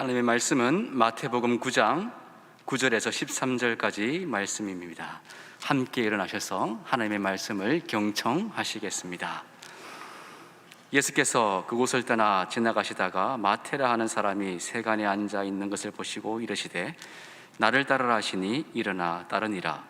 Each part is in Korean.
하나님의 말씀은 마태복음 9장 9절에서 13절까지 말씀입니다. 함께 일어나셔서 하나님의 말씀을 경청하시겠습니다. 예수께서 그곳을 떠나 지나가시다가 마태라 하는 사람이 세간에 앉아 있는 것을 보시고 이르시되 나를 따르라 하시니 일어나 따르니라.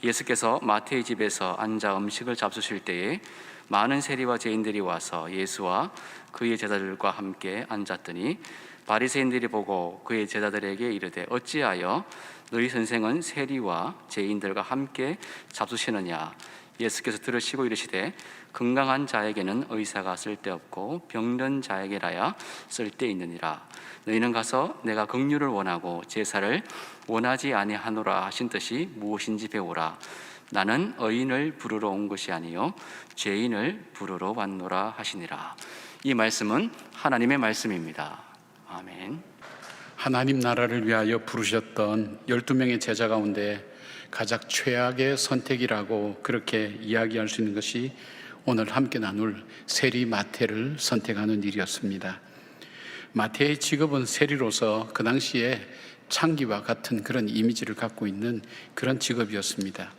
예수께서 마태의 집에서 앉아 음식을 잡수실 때에 많은 세리와 죄인들이 와서 예수와 그의 제자들과 함께 앉았더니 바리새인들이 보고 그의 제자들에게 이르되 어찌하여 너희 선생은 세리와 죄인들과 함께 잡수시느냐. 예수께서 들으시고 이르시되 건강한 자에게는 의사가 쓸데없고 병든 자에게라야 쓸데있느니라. 너희는 가서 내가 긍휼을 원하고 제사를 원하지 아니하노라 하신 뜻이 무엇인지 배우라. 나는 의인을 부르러 온 것이 아니요 죄인을 부르러 왔노라 하시니라. 이 말씀은 하나님의 말씀입니다. 아멘. 하나님 나라를 위하여 부르셨던 12명의 제자 가운데 가장 최악의 선택이라고 그렇게 이야기할 수 있는 것이 오늘 함께 나눌 세리 마태를 선택하는 일이었습니다. 마태의 직업은 세리로서 그 당시에 창기와 같은 그런 이미지를 갖고 있는 그런 직업이었습니다.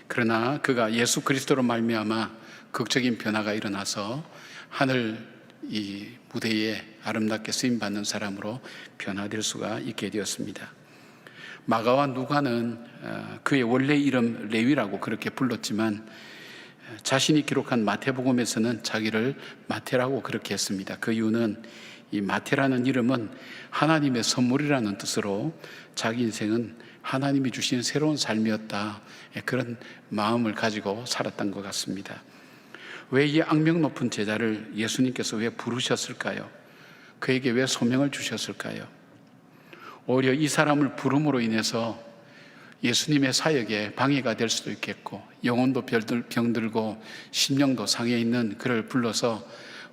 그러나 그가 예수 그리스도로 말미암아 극적인 변화가 일어나서 하늘 이 무대에 아름답게 쓰임받는 사람으로 변화될 수가 있게 되었습니다. 마가와 누가는 그의 원래 이름 레위라고 그렇게 불렀지만 자신이 기록한 마태복음에서는 자기를 마태라고 그렇게 했습니다. 그 이유는 이 마태라는 이름은 하나님의 선물이라는 뜻으로 자기 인생은 하나님이 주신 새로운 삶이었다, 그런 마음을 가지고 살았던 것 같습니다. 왜 이 악명 높은 제자를 예수님께서 왜 부르셨을까요? 그에게 왜 소명을 주셨을까요? 오히려 이 사람을 부름으로 인해서 예수님의 사역에 방해가 될 수도 있겠고, 영혼도 병들고 심령도 상해 있는 그를 불러서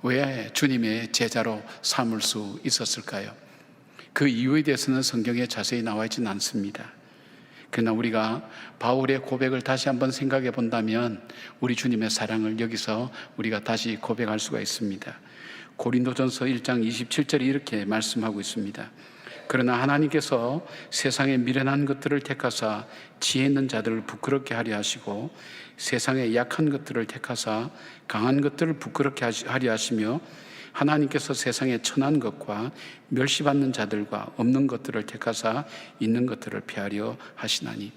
왜 주님의 제자로 삼을 수 있었을까요? 그 이유에 대해서는 성경에 자세히 나와 있지는 않습니다. 그러나 우리가 바울의 고백을 다시 한번 생각해 본다면 우리 주님의 사랑을 여기서 우리가 다시 고백할 수가 있습니다. 고린도전서 1장 27절이 이렇게 말씀하고 있습니다. 그러나 하나님께서 세상의 미련한 것들을 택하사 지혜 있는 자들을 부끄럽게 하려 하시고 세상의 약한 것들을 택하사 강한 것들을 부끄럽게 하려 하시며 하나님께서 세상의 천한 것과 멸시받는 자들과 없는 것들을 택하사 있는 것들을 피하려 하시나니.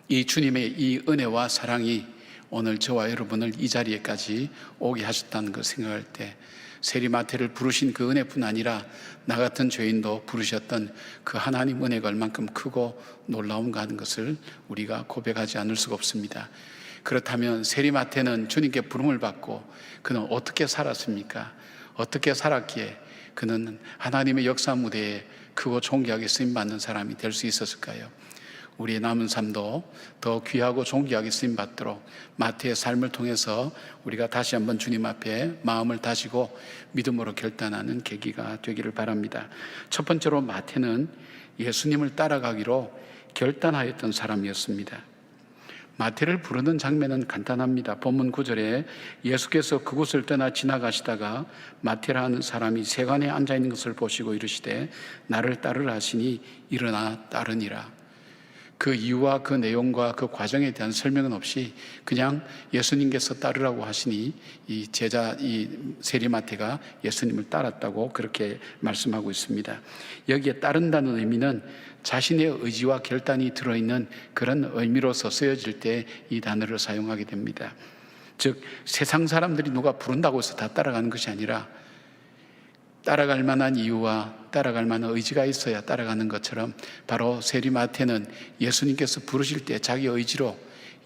이 주님의 이 은혜와 사랑이 오늘 저와 여러분을 이 자리에까지 오게 하셨다는 걸 생각할 때 세리 마태를 부르신 그 은혜뿐 아니라 나 같은 죄인도 부르셨던 그 하나님 은혜가 얼만큼 크고 놀라운가 하는 것을 우리가 고백하지 않을 수가 없습니다. 그렇다면 세리 마태는 주님께 부름을 받고 그는 어떻게 살았습니까? 어떻게 살았기에 그는 하나님의 역사 무대에 크고 존귀하게 쓰임받는 사람이 될 수 있었을까요? 우리의 남은 삶도 더 귀하고 존귀하게 쓰임받도록 마태의 삶을 통해서 우리가 다시 한번 주님 앞에 마음을 다지고 믿음으로 결단하는 계기가 되기를 바랍니다. 첫 번째로 마태는 예수님을 따라가기로 결단하였던 사람이었습니다. 마태를 부르는 장면은 간단합니다. 본문 9절에 예수께서 그곳을 떠나 지나가시다가 마태라 하는 사람이 세간에 앉아있는 것을 보시고 이르시되 나를 따르라 하시니 일어나 따르니라. 그 이유와 그 내용과 그 과정에 대한 설명은 없이 그냥 예수님께서 따르라고 하시니 이 세리 마태가 예수님을 따랐다고 그렇게 말씀하고 있습니다. 여기에 따른다는 의미는 자신의 의지와 결단이 들어있는 그런 의미로서 쓰여질 때 이 단어를 사용하게 됩니다. 즉 세상 사람들이 누가 부른다고 해서 다 따라가는 것이 아니라 따라갈 만한 이유와 따라갈 만한 의지가 있어야 따라가는 것처럼 바로 세리 마태는 예수님께서 부르실 때 자기 의지로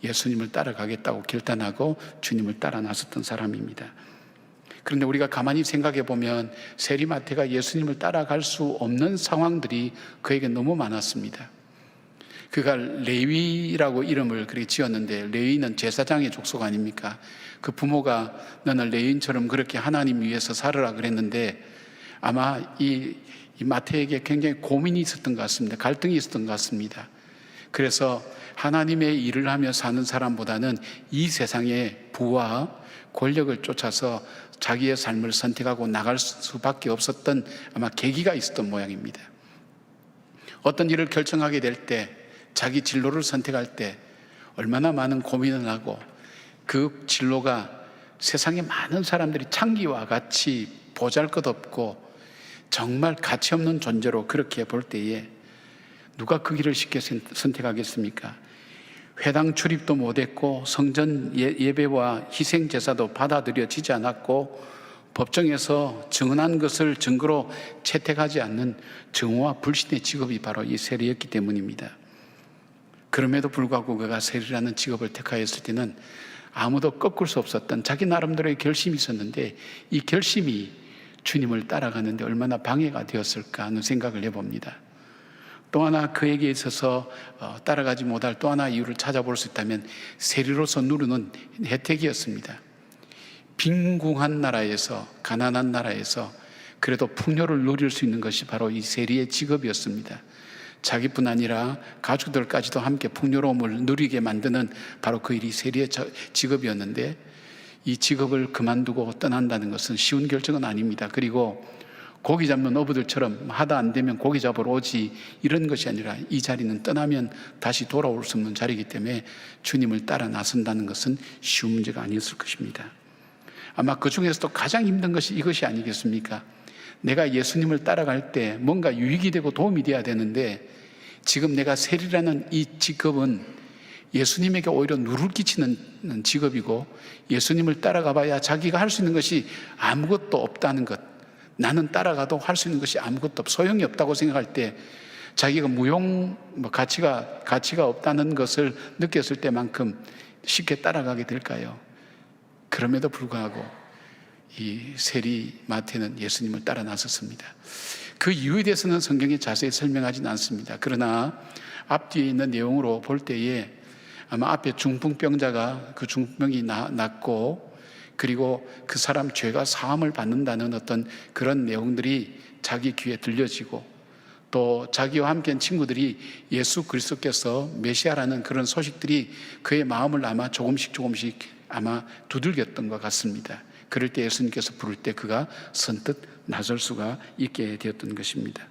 예수님을 따라가겠다고 결단하고 주님을 따라 나섰던 사람입니다. 그런데 우리가 가만히 생각해 보면 세리 마태가 예수님을 따라갈 수 없는 상황들이 그에게 너무 많았습니다. 그가 레위라고 이름을 그렇게 지었는데 레위는 제사장의 족속 아닙니까? 그 부모가 너는 레위인처럼 그렇게 하나님 위해서 살으라 그랬는데 아마 이 마태에게 굉장히 고민이 있었던 것 같습니다. 갈등이 있었던 것 같습니다. 그래서 하나님의 일을 하며 사는 사람보다는 이 세상의 부와 권력을 쫓아서 자기의 삶을 선택하고 나갈 수밖에 없었던 아마 계기가 있었던 모양입니다. 어떤 일을 결정하게 될 때, 자기 진로를 선택할 때 얼마나 많은 고민을 하고 그 진로가 세상에 많은 사람들이 창기와 같이 보잘것없고 정말 가치 없는 존재로 그렇게 볼 때에 누가 그 길을 쉽게 선택하겠습니까? 회당 출입도 못했고 성전 예배와 희생 제사도 받아들여지지 않았고 법정에서 증언한 것을 증거로 채택하지 않는 증오와 불신의 직업이 바로 이 세리였기 때문입니다. 그럼에도 불구하고 그가 세리라는 직업을 택하였을 때는 아무도 꺾을 수 없었던 자기 나름대로의 결심이 있었는데, 이 결심이 주님을 따라가는데 얼마나 방해가 되었을까 하는 생각을 해봅니다. 또 하나 그에게 있어서 따라가지 못할 또 하나 이유를 찾아볼 수 있다면 세리로서 누리는 혜택이었습니다. 빈궁한 나라에서, 가난한 나라에서 그래도 풍요를 누릴 수 있는 것이 바로 이 세리의 직업이었습니다. 자기뿐 아니라 가족들까지도 함께 풍요로움을 누리게 만드는 바로 그 일이 세리의 직업이었는데, 이 직업을 그만두고 떠난다는 것은 쉬운 결정은 아닙니다. 그리고 고기 잡는 어부들처럼 하다 안 되면 고기 잡으러 오지 이런 것이 아니라 이 자리는 떠나면 다시 돌아올 수 없는 자리이기 때문에 주님을 따라 나선다는 것은 쉬운 문제가 아니었을 것입니다. 아마 그 중에서도 가장 힘든 것이 이것이 아니겠습니까? 내가 예수님을 따라갈 때 뭔가 유익이 되고 도움이 돼야 되는데, 지금 내가 세리라는 이 직업은 예수님에게 오히려 누를 끼치는 직업이고, 예수님을 따라가 봐야 자기가 할 수 있는 것이 아무것도 없다는 것, 나는 따라가도 할 수 있는 것이 아무것도 소용이 없다고 생각할 때, 자기가 가치가 없다는 것을 느꼈을 때만큼 쉽게 따라가게 될까요? 그럼에도 불구하고 이 세리 마태는 예수님을 따라 나섰습니다. 그 이유에 대해서는 성경에 자세히 설명하지는 않습니다. 그러나 앞뒤에 있는 내용으로 볼 때에 아마 앞에 중풍병자가 그 중풍병이 낫고, 그리고 그 사람 죄가 사함을 받는다는 어떤 그런 내용들이 자기 귀에 들려지고, 또 자기와 함께한 친구들이 예수 그리스도께서 메시아라는 그런 소식들이 그의 마음을 아마 조금씩 아마 두들겼던 것 같습니다. 그럴 때 예수님께서 부를 때 그가 선뜻 나설 수가 있게 되었던 것입니다.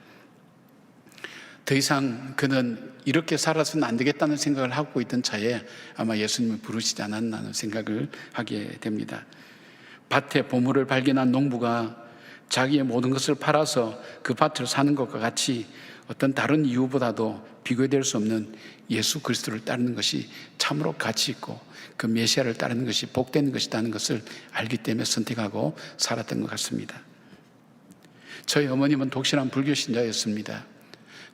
더 이상 그는 이렇게 살아서는 안 되겠다는 생각을 하고 있던 차에 아마 예수님을 부르시지 않았나 하는 생각을 하게 됩니다. 밭에 보물을 발견한 농부가 자기의 모든 것을 팔아서 그 밭을 사는 것과 같이 어떤 다른 이유보다도 비교될 수 없는 예수 그리스도를 따르는 것이 참으로 가치 있고 그 메시아를 따르는 것이 복된 것이라는 것을 알기 때문에 선택하고 살았던 것 같습니다. 저희 어머님은 독실한 불교 신자였습니다.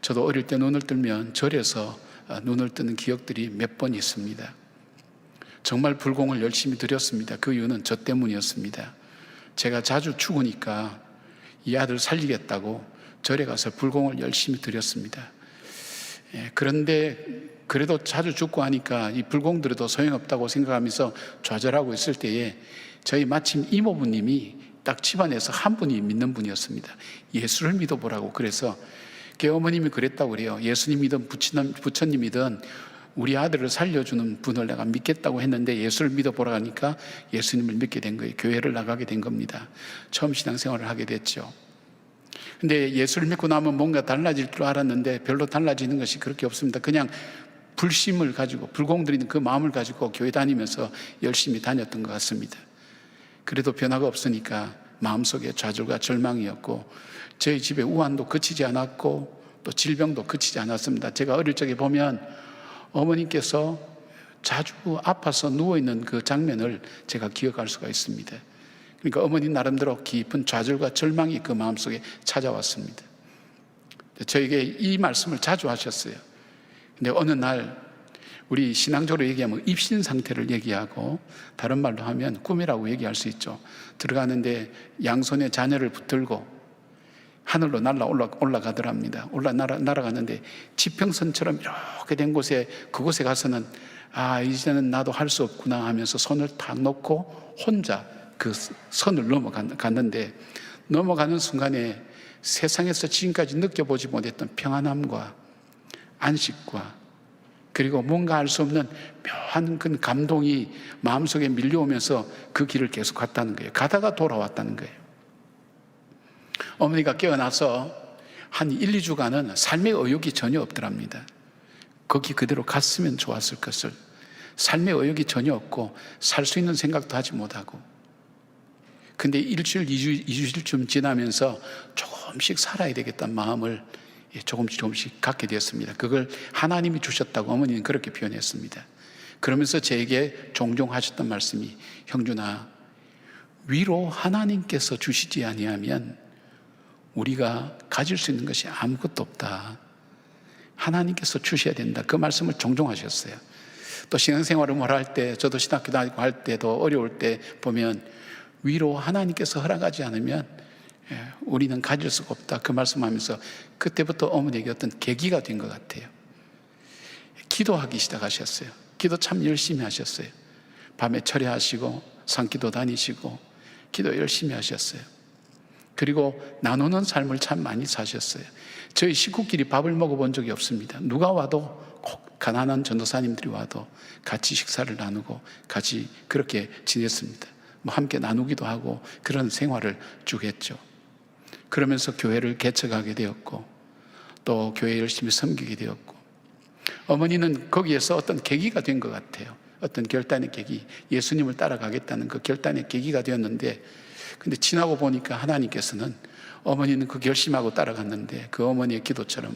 저도 어릴 때 눈을 뜨면 절에서 눈을 뜨는 기억들이 몇 번 있습니다. 정말 불공을 열심히 드렸습니다. 그 이유는 저 때문이었습니다. 제가 자주 죽으니까 이 아들 살리겠다고 절에 가서 불공을 열심히 드렸습니다. 그런데 그래도 자주 죽고 하니까 이 불공 들여도 소용없다고 생각하면서 좌절하고 있을 때에 저희 마침 이모부님이 딱 집안에서 한 분이 믿는 분이었습니다. 예수를 믿어보라고. 그래서 그 어머님이 그랬다고 그래요. 예수님이든 부처님이든 우리 아들을 살려주는 분을 내가 믿겠다고 했는데 예수를 믿어보라 하니까 예수님을 믿게 된 거예요. 교회를 나가게 된 겁니다. 처음 신앙생활을 하게 됐죠. 근데 예수를 믿고 나면 뭔가 달라질 줄 알았는데 별로 달라지는 것이 그렇게 없습니다. 그냥 불심을 가지고 불공 들이는 그 마음을 가지고 교회 다니면서 열심히 다녔던 것 같습니다. 그래도 변화가 없으니까 마음속에 좌절과 절망이었고, 저희 집에 우환도 그치지 않았고 또 질병도 그치지 않았습니다. 제가 어릴 적에 보면 어머님께서 자주 아파서 누워있는 그 장면을 제가 기억할 수가 있습니다. 그러니까 어머니 나름대로 깊은 좌절과 절망이 그 마음속에 찾아왔습니다. 저에게 이 말씀을 자주 하셨어요. 근데 어느 날 우리 신앙적으로 얘기하면 입신 상태를 얘기하고, 다른 말로 하면 꿈이라고 얘기할 수 있죠. 들어가는데 양손에 자녀를 붙들고 하늘로 올라가더랍니다. 날아가는데 지평선처럼 이렇게 된 곳에, 그곳에 가서는 이제는 나도 할 수 없구나 하면서 손을 탁 놓고 혼자 그 선을 넘어갔는데, 넘어가는 순간에 세상에서 지금까지 느껴보지 못했던 평안함과 안식과 그리고 뭔가 알 수 없는 묘한 그 감동이 마음속에 밀려오면서 그 길을 계속 갔다는 거예요. 가다가 돌아왔다는 거예요. 어머니가 깨어나서 한 1, 2주간은 삶의 의욕이 전혀 없더랍니다. 거기 그대로 갔으면 좋았을 것을. 삶의 의욕이 전혀 없고 살 수 있는 생각도 하지 못하고. 근데 일주일, 2주일쯤 지나면서 조금씩 살아야 되겠다는 마음을 조금씩 갖게 되었습니다. 그걸 하나님이 주셨다고 어머니는 그렇게 표현했습니다. 그러면서 제게 종종 하셨던 말씀이, 형준아, 위로 하나님께서 주시지 아니하면 우리가 가질 수 있는 것이 아무것도 없다. 하나님께서 주셔야 된다. 그 말씀을 종종 하셨어요. 또 신앙생활을 할 때, 저도 신학교 다니고 할 때도 어려울 때 보면 위로 하나님께서 허락하지 않으면 우리는 가질 수가 없다. 그 말씀하면서 그때부터 어머니에게 어떤 계기가 된 것 같아요. 기도하기 시작하셨어요. 기도 참 열심히 하셨어요. 밤에 철야하시고 산기도 다니시고 기도 열심히 하셨어요. 그리고 나누는 삶을 참 많이 사셨어요. 저희 식구끼리 밥을 먹어본 적이 없습니다. 누가 와도 꼭 가난한 전도사님들이 와도 같이 식사를 나누고 같이 그렇게 지냈습니다. 뭐 함께 나누기도 하고 그런 생활을 쭉 했죠. 그러면서 교회를 개척하게 되었고 또 교회 열심히 섬기게 되었고, 어머니는 거기에서 어떤 계기가 된 것 같아요. 어떤 결단의 계기, 예수님을 따라가겠다는 그 결단의 계기가 되었는데, 근데 지나고 보니까 하나님께서는 어머니는 그 결심하고 따라갔는데 그 어머니의 기도처럼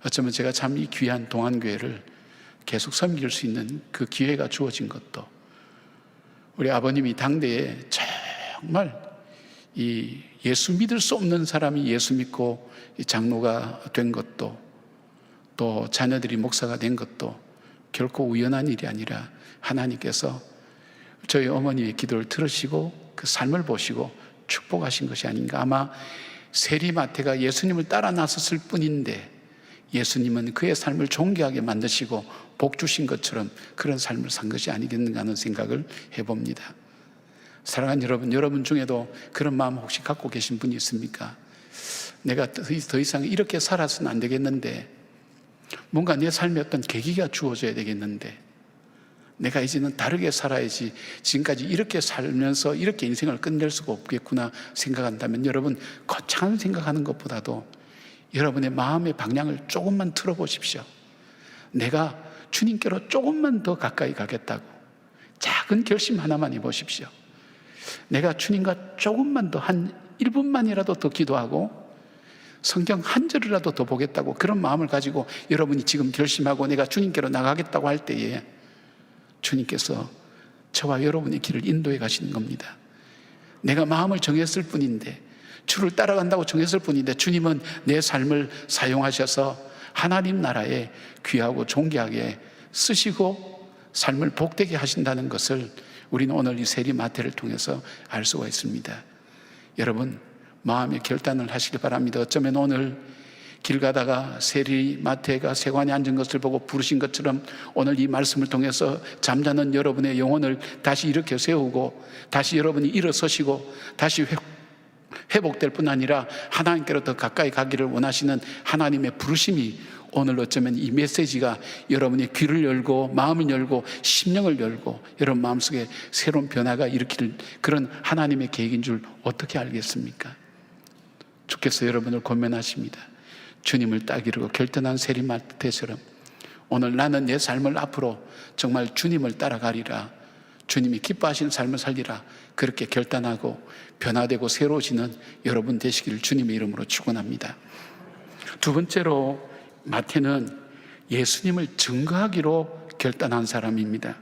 어쩌면 제가 참 이 귀한 동안교회를 계속 섬길 수 있는 그 기회가 주어진 것도, 우리 아버님이 당대에 정말 이 예수 믿을 수 없는 사람이 예수 믿고 장로가 된 것도, 또 자녀들이 목사가 된 것도 결코 우연한 일이 아니라 하나님께서 저희 어머니의 기도를 들으시고 그 삶을 보시고 축복하신 것이 아닌가. 아마 세리마태가 예수님을 따라 나섰을 뿐인데 예수님은 그의 삶을 존귀하게 만드시고 복 주신 것처럼 그런 삶을 산 것이 아니겠는가 하는 생각을 해봅니다. 사랑하는 여러분, 여러분 중에도 그런 마음 혹시 갖고 계신 분이 있습니까? 내가 더 이상 이렇게 살아서는 안 되겠는데, 뭔가 내 삶에 어떤 계기가 주어져야 되겠는데, 내가 이제는 다르게 살아야지, 지금까지 이렇게 살면서 이렇게 인생을 끝낼 수가 없겠구나 생각한다면, 여러분 거창한 생각하는 것보다도 여러분의 마음의 방향을 조금만 틀어보십시오. 내가 주님께로 조금만 더 가까이 가겠다고 작은 결심 하나만 해보십시오. 내가 주님과 조금만 더, 한 1분만이라도 더 기도하고 성경 한 절이라도 더 보겠다고 그런 마음을 가지고 여러분이 지금 결심하고 내가 주님께로 나가겠다고 할 때에 주님께서 저와 여러분의 길을 인도해 가시는 겁니다. 내가 마음을 정했을 뿐인데, 주를 따라간다고 정했을 뿐인데, 주님은 내 삶을 사용하셔서 하나님 나라에 귀하고 존귀하게 쓰시고 삶을 복되게 하신다는 것을 우리는 오늘 이 세리마태를 통해서 알 수가 있습니다. 여러분, 마음의 결단을 하시기 바랍니다. 어쩌면 오늘 길 가다가 세리마태가 세관에 앉은 것을 보고 부르신 것처럼 오늘 이 말씀을 통해서 잠자는 여러분의 영혼을 다시 일으켜 세우고 다시 여러분이 일어서시고 다시 회복될 뿐 아니라 하나님께로 더 가까이 가기를 원하시는 하나님의 부르심이 오늘 어쩌면 이 메시지가 여러분의 귀를 열고 마음을 열고 심령을 열고 여러분 마음속에 새로운 변화가 일으킬 그런 하나님의 계획인 줄 어떻게 알겠습니까? 주께서 여러분을 권면하십니다. 주님을 따기로 결단한 세리마태처럼 오늘 나는 내 삶을 앞으로 정말 주님을 따라가리라, 주님이 기뻐하시는 삶을 살리라, 그렇게 결단하고 변화되고 새로워지는 여러분 되시기를 주님의 이름으로 축원합니다. 두 번째로 마태는 예수님을 증거하기로 결단한 사람입니다.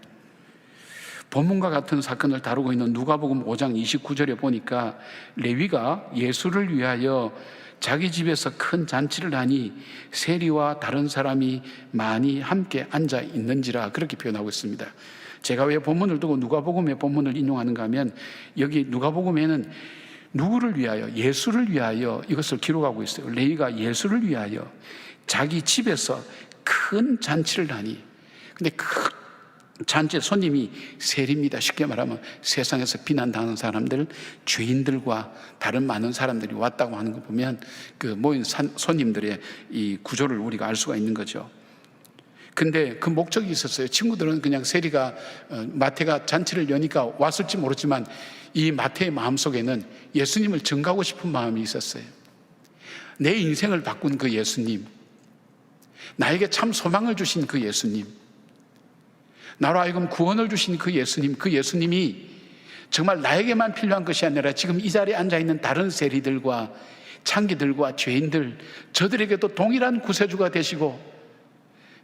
본문과 같은 사건을 다루고 있는 누가복음 5장 29절에 보니까 레위가 예수를 위하여 자기 집에서 큰 잔치를 하니 세리와 다른 사람이 많이 함께 앉아 있는지라, 그렇게 표현하고 있습니다. 제가 왜 본문을 두고 누가복음의 본문을 인용하는가 하면, 여기 누가복음에는 누구를 위하여, 예수를 위하여 이것을 기록하고 있어요. 레위가 예수를 위하여 자기 집에서 큰 잔치를 하니, 근데 그 잔치에 손님이 세리입니다. 쉽게 말하면 세상에서 비난당하는 사람들, 죄인들과 다른 많은 사람들이 왔다고 하는 거 보면 그 모인 손님들의 이 구조를 우리가 알 수가 있는 거죠. 근데 그 목적이 있었어요. 친구들은 그냥 세리가 마태가 잔치를 여니까 왔을지 모르지만 이 마태의 마음속에는 예수님을 증거하고 싶은 마음이 있었어요. 내 인생을 바꾼 그 예수님, 나에게 참 소망을 주신 그 예수님, 나로 하여금 구원을 주신 그 예수님, 그 예수님이 정말 나에게만 필요한 것이 아니라 지금 이 자리에 앉아있는 다른 세리들과 창기들과 죄인들, 저들에게도 동일한 구세주가 되시고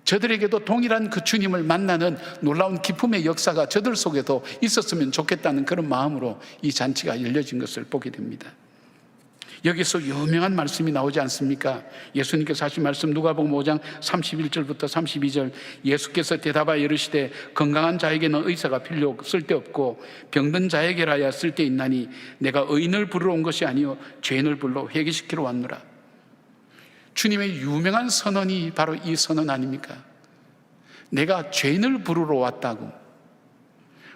저들에게도 동일한 그 주님을 만나는 놀라운 기쁨의 역사가 저들 속에도 있었으면 좋겠다는 그런 마음으로 이 잔치가 열려진 것을 보게 됩니다. 여기서 유명한 말씀이 나오지 않습니까? 예수님께서 하신 말씀 누가복음 5장 31절부터 32절, 예수께서 대답하여 이르시되 건강한 자에게는 의사가 쓸데없고 병든 자에게라야 쓸데있나니 내가 의인을 부르러 온 것이 아니요 죄인을 불러 회개시키러 왔노라. 주님의 유명한 선언이 바로 이 선언 아닙니까? 내가 죄인을 부르러 왔다고.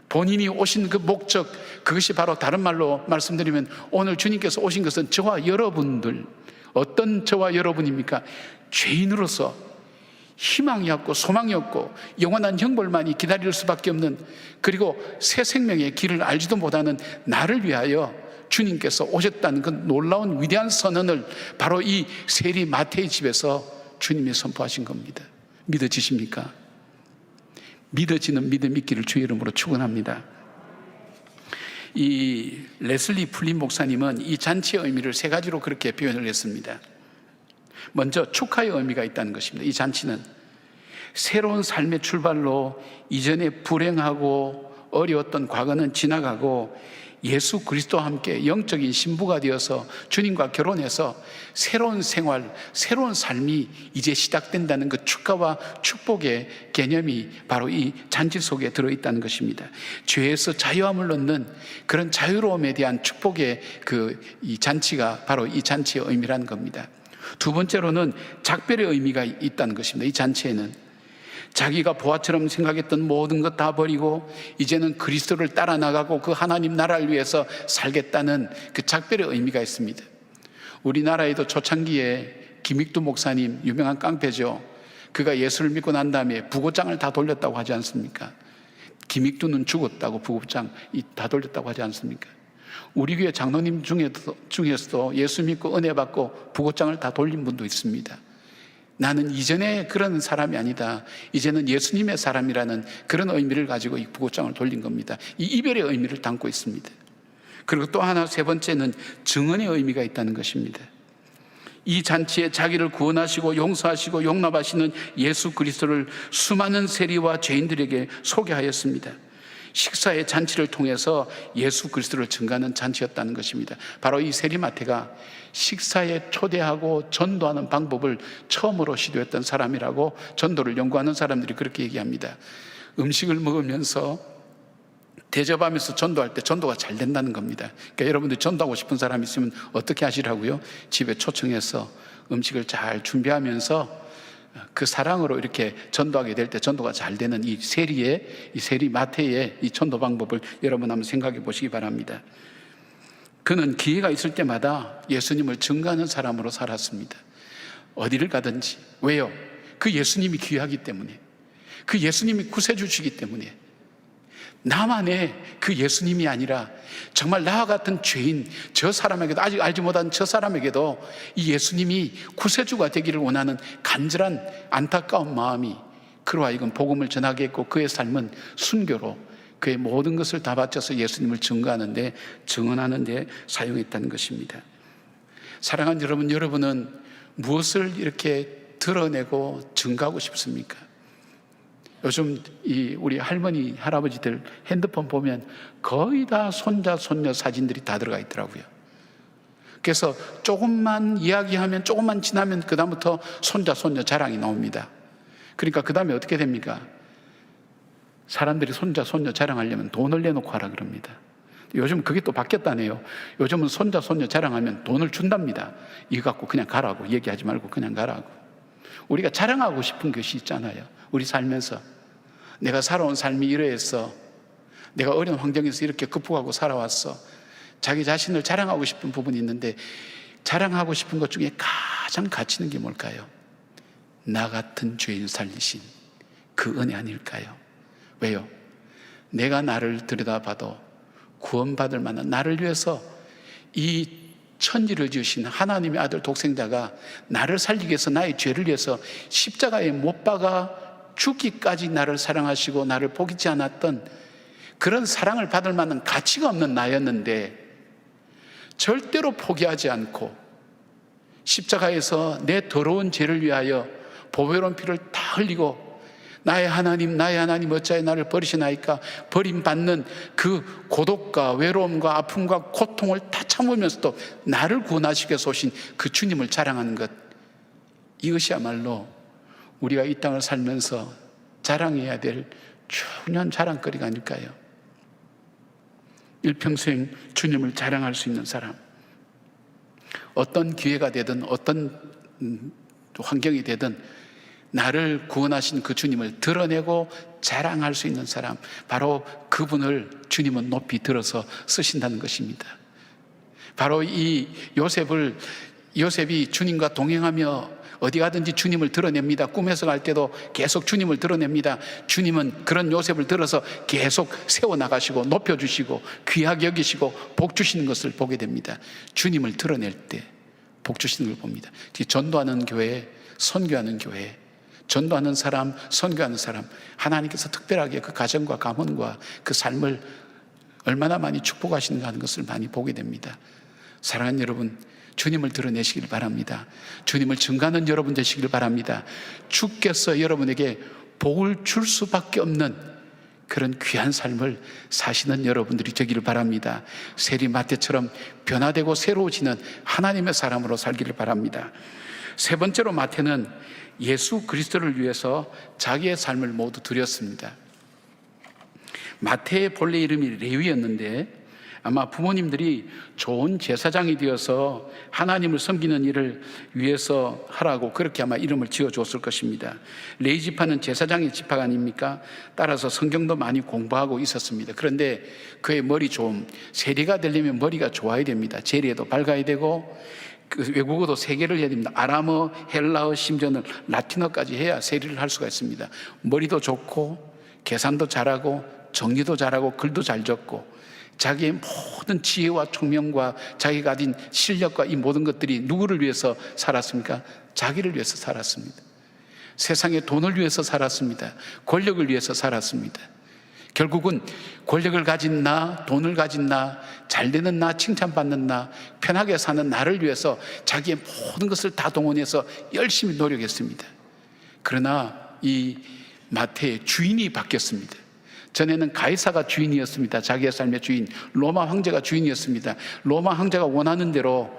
본인이 오신 그 목적, 그것이 바로 다른 말로 말씀드리면 오늘 주님께서 오신 것은 저와 여러분들, 어떤 저와 여러분입니까? 죄인으로서 희망이 없고 소망이 없고 영원한 형벌만이 기다릴 수밖에 없는, 그리고 새 생명의 길을 알지도 못하는 나를 위하여 주님께서 오셨다는 그 놀라운 위대한 선언을 바로 이 세리 마태의 집에서 주님이 선포하신 겁니다. 믿어지십니까? 믿어지는 믿음 있기를 주의 이름으로 축원합니다. 이 레슬리 풀린 목사님은 이 잔치의 의미를 세 가지로 그렇게 표현을 했습니다. 먼저 축하의 의미가 있다는 것입니다. 이 잔치는 새로운 삶의 출발로 이전에 불행하고 어려웠던 과거는 지나가고 예수 그리스도와 함께 영적인 신부가 되어서 주님과 결혼해서 새로운 생활, 새로운 삶이 이제 시작된다는 그 축하와 축복의 개념이 바로 이 잔치 속에 들어있다는 것입니다. 죄에서 자유함을 얻는 그런 자유로움에 대한 축복의 이 잔치가 바로 이 잔치의 의미라는 겁니다. 두 번째로는 작별의 의미가 있다는 것입니다. 이 잔치에는 자기가 보아처럼 생각했던 모든 것 다 버리고 이제는 그리스도를 따라 나가고 그 하나님 나라를 위해서 살겠다는 그 작별의 의미가 있습니다. 우리나라에도 초창기에 김익두 목사님, 유명한 깡패죠. 그가 예수를 믿고 난 다음에 부고장을 다 돌렸다고 하지 않습니까? 김익두는 죽었다고 부고장 다 돌렸다고 하지 않습니까? 우리 교회 장로님 중에서도 예수 믿고 은혜 받고 부고장을 다 돌린 분도 있습니다. 나는 이전에 그런 사람이 아니다, 이제는 예수님의 사람이라는 그런 의미를 가지고 이 부고장을 돌린 겁니다. 이 이별의 의미를 담고 있습니다. 그리고 또 하나, 세 번째는 증언의 의미가 있다는 것입니다. 이 잔치에 자기를 구원하시고 용서하시고 용납하시는 예수 그리스도를 수많은 세리와 죄인들에게 소개하였습니다. 식사의 잔치를 통해서 예수 그리스도를 증거하는 잔치였다는 것입니다. 바로 이 세리 마태가 식사에 초대하고 전도하는 방법을 처음으로 시도했던 사람이라고 전도를 연구하는 사람들이 그렇게 얘기합니다. 음식을 먹으면서 대접하면서 전도할 때 전도가 잘 된다는 겁니다. 그러니까 여러분들 전도하고 싶은 사람 있으면 어떻게 하시라고요? 집에 초청해서 음식을 잘 준비하면서 그 사랑으로 이렇게 전도하게 될 때 전도가 잘 되는 이 세리 마태의 이 전도 방법을 여러분 한번 생각해 보시기 바랍니다. 그는 기회가 있을 때마다 예수님을 증거하는 사람으로 살았습니다. 어디를 가든지. 왜요? 그 예수님이 귀하기 때문에, 그 예수님이 구세주시기 때문에. 나만의 그 예수님이 아니라 정말 나와 같은 죄인, 저 사람에게도, 아직 알지 못한 저 사람에게도 이 예수님이 구세주가 되기를 원하는 간절한 안타까운 마음이 그로 하여금 복음을 전하게 했고, 그의 삶은 순교로 그의 모든 것을 다 바쳐서 예수님을 증거하는데, 증언하는데 사용했다는 것입니다. 사랑하는 여러분, 여러분은 무엇을 이렇게 드러내고 증거하고 싶습니까? 요즘 우리 할머니, 할아버지들 핸드폰 보면 거의 다 손자, 손녀 사진들이 다 들어가 있더라고요. 그래서 조금만 이야기하면, 조금만 지나면 그 다음부터 손자, 손녀 자랑이 나옵니다. 그러니까 그 다음에 어떻게 됩니까? 사람들이 손자, 손녀 자랑하려면 돈을 내놓고 하라 그럽니다. 요즘 그게 또 바뀌었다네요. 요즘은 손자, 손녀 자랑하면 돈을 준답니다. 이거 갖고 그냥 가라고, 얘기하지 말고 그냥 가라고. 우리가 자랑하고 싶은 것이 있잖아요. 우리 살면서 내가 살아온 삶이 이러했어, 내가 어려운 환경에서 이렇게 극복하고 살아왔어, 자기 자신을 자랑하고 싶은 부분이 있는데, 자랑하고 싶은 것 중에 가장 가치 있는 게 뭘까요? 나 같은 죄인 살리신 그 은혜 아닐까요? 왜요? 내가 나를 들여다봐도 구원받을 만한, 나를 위해서 이 천지를 지으신 하나님의 아들 독생자가 나를 살리기 위해서, 나의 죄를 위해서 십자가에 못 박아 죽기까지 나를 사랑하시고 나를 포기치 않았던 그런 사랑을 받을 만한 가치가 없는 나였는데, 절대로 포기하지 않고 십자가에서 내 더러운 죄를 위하여 보배로운 피를 다 흘리고, 나의 하나님 어찌하여 나를 버리시나이까, 버림받는 그 고독과 외로움과 아픔과 고통을 다 참으면서도 나를 구원하시기 위해서 오신 그 주님을 자랑하는 것, 이것이야말로 우리가 이 땅을 살면서 자랑해야 될 중요한 자랑거리가 아닐까요? 일평생 주님을 자랑할 수 있는 사람, 어떤 기회가 되든 어떤 환경이 되든 나를 구원하신 그 주님을 드러내고 자랑할 수 있는 사람, 바로 그분을 주님은 높이 들어서 쓰신다는 것입니다. 바로 이 요셉이 주님과 동행하며 어디 가든지 주님을 드러냅니다. 꿈에서 갈 때도 계속 주님을 드러냅니다. 주님은 그런 요셉을 들어서 계속 세워나가시고 높여주시고 귀하게 여기시고 복 주시는 것을 보게 됩니다. 주님을 드러낼 때 복 주시는 걸 봅니다. 전도하는 교회, 선교하는 교회, 전도하는 사람, 선교하는 사람, 하나님께서 특별하게 그 가정과 가문과 그 삶을 얼마나 많이 축복하시는가 하는 것을 많이 보게 됩니다. 사랑하는 여러분, 주님을 드러내시길 바랍니다. 주님을 증거하는 여러분 되시길 바랍니다. 주께서 여러분에게 복을 줄 수밖에 없는 그런 귀한 삶을 사시는 여러분들이 되기를 바랍니다. 세리마태처럼 변화되고 새로워지는 하나님의 사람으로 살기를 바랍니다. 세 번째로 마태는 예수 그리스도를 위해서 자기의 삶을 모두 드렸습니다. 마태의 본래 이름이 레위였는데 아마 부모님들이 좋은 제사장이 되어서 하나님을 섬기는 일을 위해서 하라고 그렇게 아마 이름을 지어줬을 것입니다. 레위 지파는 제사장의 지파가 아닙니까? 따라서 성경도 많이 공부하고 있었습니다. 그런데 그의 머리 좀, 세리가 되려면 머리가 좋아야 됩니다. 재리에도 밝아야 되고 그 외국어도 3개를 해야 됩니다. 아람어, 헬라어, 심지어는 라틴어까지 해야 세리를 할 수가 있습니다. 머리도 좋고 계산도 잘하고 정리도 잘하고 글도 잘 적고 자기의 모든 지혜와 총명과 자기가 가진 실력과 이 모든 것들이 누구를 위해서 살았습니까? 자기를 위해서 살았습니다. 세상의 돈을 위해서 살았습니다. 권력을 위해서 살았습니다. 결국은 권력을 가진 나, 돈을 가진 나, 잘되는 나, 칭찬받는 나, 편하게 사는 나를 위해서 자기의 모든 것을 다 동원해서 열심히 노력했습니다. 그러나 이 마태의 주인이 바뀌었습니다. 전에는 가이사가 주인이었습니다. 자기의 삶의 주인, 로마 황제가 주인이었습니다. 로마 황제가 원하는 대로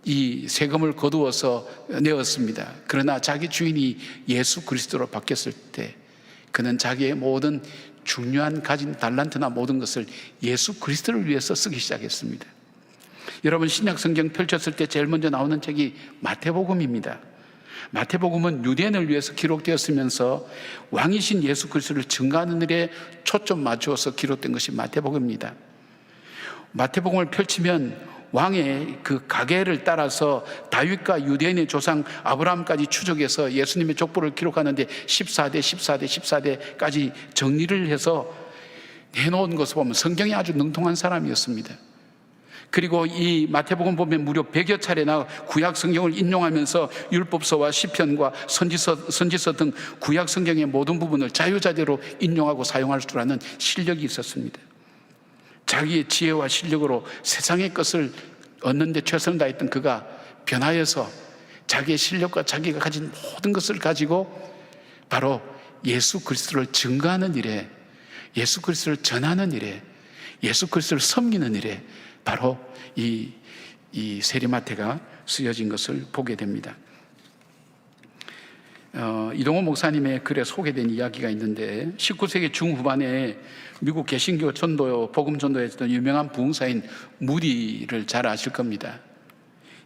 이 세금을 거두어서 내었습니다. 그러나 자기 주인이 예수 그리스도로 바뀌었을 때 그는 자기의 모든 중요한 가진 달란트나 모든 것을 예수 그리스도를 위해서 쓰기 시작했습니다. 여러분, 신약 성경 펼쳤을 때 제일 먼저 나오는 책이 마태복음입니다. 마태복음은 유대인을 위해서 기록되었으면서 왕이신 예수 그리스도를 증거하는 일에 초점 맞추어서 기록된 것이 마태복음입니다. 마태복음을 펼치면 왕의 그 가계를 따라서 다윗과 유대인의 조상 아브라함까지 추적해서 예수님의 족보를 기록하는데 14대, 14대, 14대까지 정리를 해서 해놓은 것을 보면 성경이 아주 능통한 사람이었습니다. 그리고 이 마태복음 보면 무려 100여 차례나 구약 성경을 인용하면서 율법서와 시편과 선지서 등 구약 성경의 모든 부분을 자유자재로 인용하고 사용할 줄 아는 실력이 있었습니다. 자기의 지혜와 실력으로 세상의 것을 얻는 데 최선을 다했던 그가 변화해서 자기의 실력과 자기가 가진 모든 것을 가지고 바로 예수 그리스도를 증거하는 일에, 예수 그리스도를 전하는 일에, 예수 그리스도를 섬기는 일에 바로 이 세리마태가 쓰여진 것을 보게 됩니다. 이동호 목사님의 글에 소개된 이야기가 있는데 19세기 중후반에 미국 개신교 전도, 복음 전도했던 유명한 부흥사인 무디를 잘 아실 겁니다.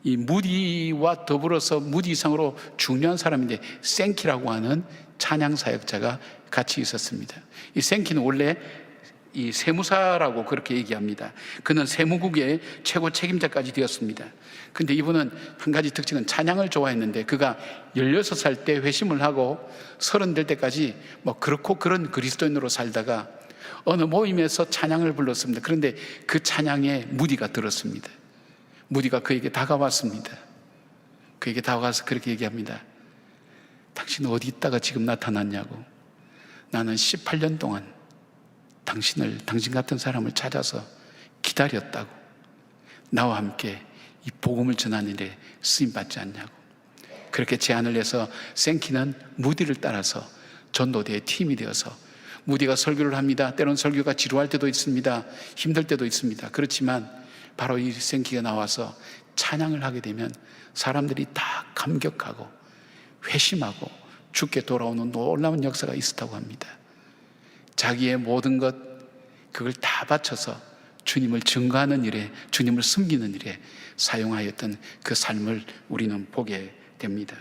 이 무디와 더불어서 무디 이상으로 중요한 사람인데 생키라고 하는 찬양 사역자가 같이 있었습니다. 이 생키는 원래 이 세무사라고 그렇게 얘기합니다. 그는 세무국의 최고 책임자까지 되었습니다. 근데 이분은 한 가지 특징은 찬양을 좋아했는데, 그가 16살 때 회심을 하고 30 될 때까지 뭐 그렇고 그런 그리스도인으로 살다가 어느 모임에서 찬양을 불렀습니다. 그런데 그 찬양에 무디가 들었습니다. 무디가 그에게 다가왔습니다. 그에게 다가와서 그렇게 얘기합니다. 당신 어디 있다가 지금 나타났냐고. 나는 18년 동안 당신 같은 사람을 찾아서 기다렸다고. 나와 함께 이 복음을 전하는 일에 쓰임받지 않냐고. 그렇게 제안을 해서 생키는 무디를 따라서 전도대의 팀이 되어서 무디가 설교를 합니다. 때론 설교가 지루할 때도 있습니다. 힘들 때도 있습니다. 그렇지만 바로 이 생키가 나와서 찬양을 하게 되면 사람들이 다 감격하고 회심하고 주께 돌아오는 놀라운 역사가 있었다고 합니다. 자기의 모든 것, 그걸 다 바쳐서 주님을 증거하는 일에, 주님을 섬기는 일에 사용하였던 그 삶을 우리는 보게 됩니다.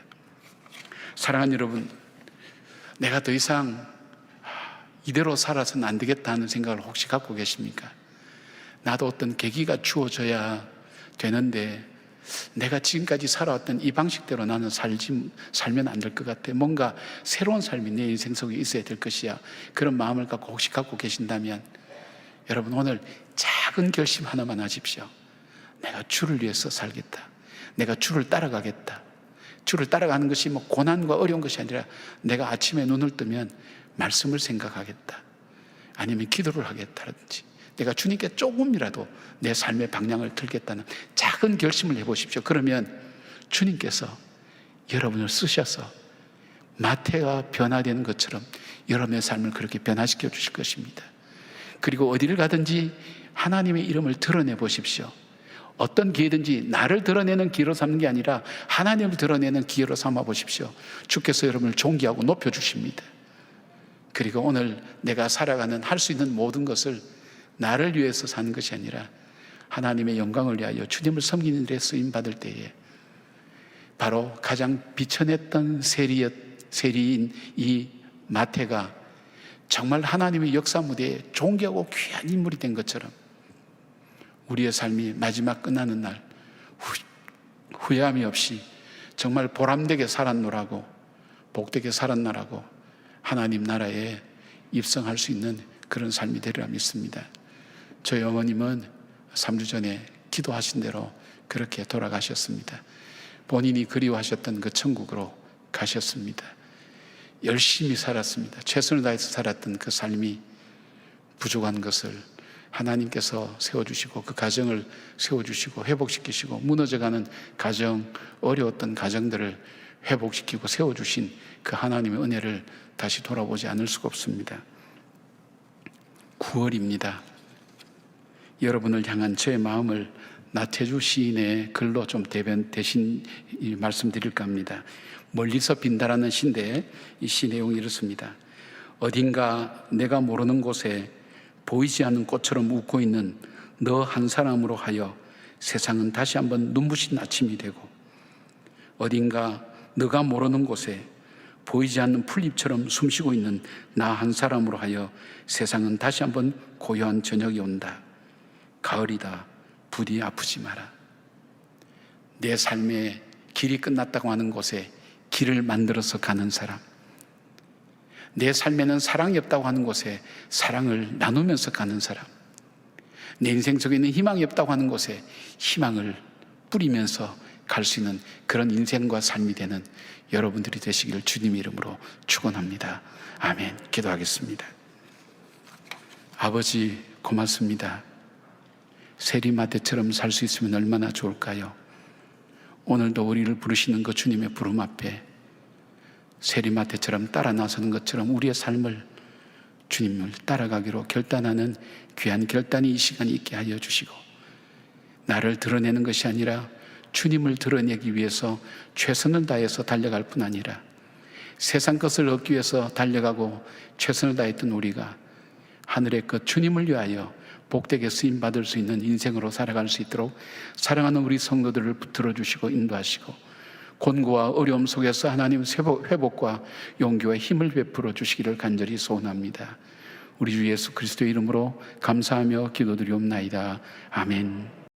사랑하는 여러분, 내가 더 이상 이대로 살아서는 안 되겠다 하는 생각을 혹시 갖고 계십니까? 나도 어떤 계기가 주어져야 되는데 내가 지금까지 살아왔던 이 방식대로 나는 살면 안 될 것 같아. 뭔가 새로운 삶이 내 인생 속에 있어야 될 것이야. 그런 마음을 갖고 혹시 갖고 계신다면 여러분, 오늘 작은 결심 하나만 하십시오. 내가 주를 위해서 살겠다. 내가 주를 따라가겠다. 주를 따라가는 것이 뭐 고난과 어려운 것이 아니라 내가 아침에 눈을 뜨면 말씀을 생각하겠다. 아니면 기도를 하겠다든지 내가 주님께 조금이라도 내 삶의 방향을 틀겠다는 작은 결심을 해보십시오. 그러면 주님께서 여러분을 쓰셔서 마태가 변화되는 것처럼 여러분의 삶을 그렇게 변화시켜 주실 것입니다. 그리고 어디를 가든지 하나님의 이름을 드러내 보십시오. 어떤 기회든지 나를 드러내는 기회로 삼는 게 아니라 하나님을 드러내는 기회로 삼아 보십시오. 주께서 여러분을 존귀하고 높여주십니다. 그리고 오늘 내가 살아가는 할 수 있는 모든 것을 나를 위해서 사는 것이 아니라 하나님의 영광을 위하여 주님을 섬기는 일에 쓰임받을 때에 바로 가장 비천했던 세리인 이 마태가 정말 하나님의 역사 무대에 존귀하고 귀한 인물이 된 것처럼 우리의 삶이 마지막 끝나는 날 후회함이 없이 정말 보람되게 살았노라고, 복되게 살았노라고 하나님 나라에 입성할 수 있는 그런 삶이 되리라 믿습니다. 저희 어머님은 3주 전에 기도하신 대로 그렇게 돌아가셨습니다. 본인이 그리워하셨던 그 천국으로 가셨습니다. 열심히 살았습니다. 최선을 다해서 살았던 그 삶이 부족한 것을 하나님께서 세워주시고 그 가정을 세워주시고 회복시키시고 무너져가는 가정, 어려웠던 가정들을 회복시키고 세워주신 그 하나님의 은혜를 다시 돌아보지 않을 수가 없습니다. 9월입니다. 여러분을 향한 저의 마음을 나태주 시인의 글로 좀 대신 말씀드릴까 합니다. 멀리서 빈다라는 시인데 이 시 내용이 이렇습니다. 어딘가 내가 모르는 곳에 보이지 않는 꽃처럼 웃고 있는 너 한 사람으로 하여 세상은 다시 한번 눈부신 아침이 되고, 어딘가 너가 모르는 곳에 보이지 않는 풀잎처럼 숨쉬고 있는 나 한 사람으로 하여 세상은 다시 한번 고요한 저녁이 온다. 가을이다. 부디 아프지 마라. 내 삶의 길이 끝났다고 하는 곳에 길을 만들어서 가는 사람, 내 삶에는 사랑이 없다고 하는 곳에 사랑을 나누면서 가는 사람, 내 인생 속에 있는 희망이 없다고 하는 곳에 희망을 뿌리면서 갈 수 있는 그런 인생과 삶이 되는 여러분들이 되시기를 주님의 이름으로 축원합니다. 아멘. 기도하겠습니다. 아버지 고맙습니다. 세리마태처럼 살 수 있으면 얼마나 좋을까요? 오늘도 우리를 부르시는 그 주님의 부름 앞에 세리마태처럼 따라 나서는 것처럼 우리의 삶을 주님을 따라가기로 결단하는 귀한 결단이 이 시간에 있게 하여 주시고, 나를 드러내는 것이 아니라 주님을 드러내기 위해서 최선을 다해서 달려갈 뿐 아니라 세상 것을 얻기 위해서 달려가고 최선을 다했던 우리가 하늘의 그 주님을 위하여 복되게 쓰임받을 수 있는 인생으로 살아갈 수 있도록 사랑하는 우리 성도들을 붙들어 주시고 인도하시고, 곤고와 어려움 속에서 하나님 회복과 용기와 힘을 베풀어 주시기를 간절히 소원합니다. 우리 주 예수 그리스도의 이름으로 감사하며 기도드리옵나이다. 아멘.